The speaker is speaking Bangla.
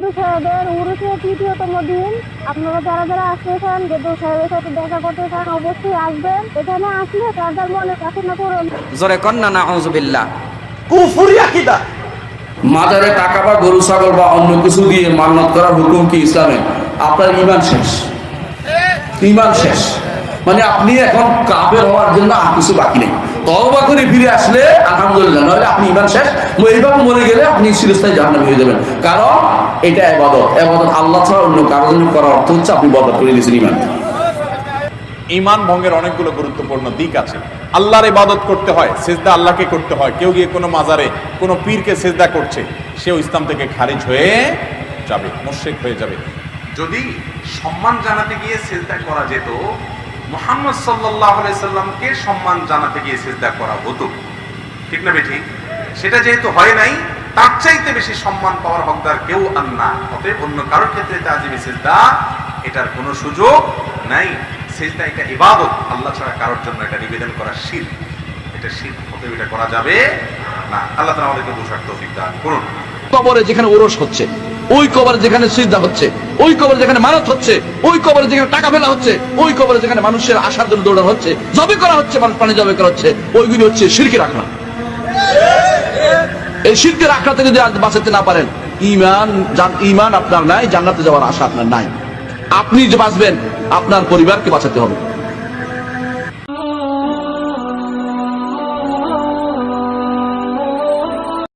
গেদু সাহেবের উরুসের ৩য়তম দিন। আপনারা যারা যারা আসতেছেন, গেদু সাহেবের সাথে দেখা করতে চান, অবশ্যই আসবেন। এখানে আসলে যার যার মনে প্রার্থনা করুন। জোরে কন্যা নাউজুবিল্লাহ। কুফরি আকীদা। মাজারে টাকা বা গরু ছাগল বা অন্য কিছু দিয়ে মান্নত করার হুকুম কি ইসলামে? আপনার ঈমান শেষ, ঈমান শেষ। মানে আপনি এখন কাফের হওয়ার জন্য আর কিছু বাকি নেই। তওবা করে ফিরে আসলে আলহামদুলিল্লাহ, নইলে আপনি ঈমান শেষ। এইভাবে মরে গেলে আপনি চিরস্থায়ী জাহান্নামী হয়ে যাবেন। কারণ এটা ইবাদত, ইবাদত আল্লাহ ছাড়া অন্য কারোর জন্য করার অর্থ হচ্ছে আপনি বরবাদ করে দিয়েছেন ঈমান। ঈমান ভঙ্গের অনেকগুলো গুরুত্বপূর্ণ দিক আছে। আল্লাহর ইবাদত করতে হয়, সিজদা আল্লাহকে করতে হয়। কেউ গিয়ে কোনো মাজারে কোনো পীরকে সিজদা করছে, সেও ইসলাম থেকে খারিজ হয়ে যাবে, মুশরিক হয়ে যাবে। যদি সম্মান জানাতে গিয়ে সিজদা করা যেত, মুহাম্মদ সাল্লাল্লাহু আলাইহি সাল্লামকে সম্মান জানাতে গিয়ে সিজদা করা হতো, ঠিক না বেঠিক? সেটা যেহেতু হয় নাই, তার চাইতে বেশি সম্মান পাওয়ার হকদার কেউ আর না। অতএব অন্য কারোর ক্ষেত্রে তাজিমি সিজদা এটার কোনো সুযোগ নাই। সিজদা এটা ইবাদত, আল্লাহ ছাড়া কারোর জন্য এটা নিবেদন করা শিরক, এটা শিরক। অতএব এটা করা যাবে না। আল্লাহ তাআলা আমাদেরকে বুঝার তৌফিক দান করুন। কবরে যেখানে ওরস হচ্ছে, ওই কবরে যেখানে সিজদা হচ্ছে, ওই কবরে যেখানে মানত হচ্ছে, ওই কবরে যেখানে টাকা ফেলা হচ্ছে, ওই কবরে যেখানে মানুষের আশার জন্য দৌড়ানো হচ্ছে, জবে করা হচ্ছে, মানুষ প্রাণী জবে করা হচ্ছে, ওইগুলি হচ্ছে শিরকের আখড়া। এই শিরকের আখড়া থেকে যদি আজ বাঁচাতে না পারেন, ঈমান আপনার নাই, জান্নাতে যাওয়ার আশা আপনার নাই। আপনি যে বাঁচবেন, আপনার পরিবারকে বাঁচাতে হবে।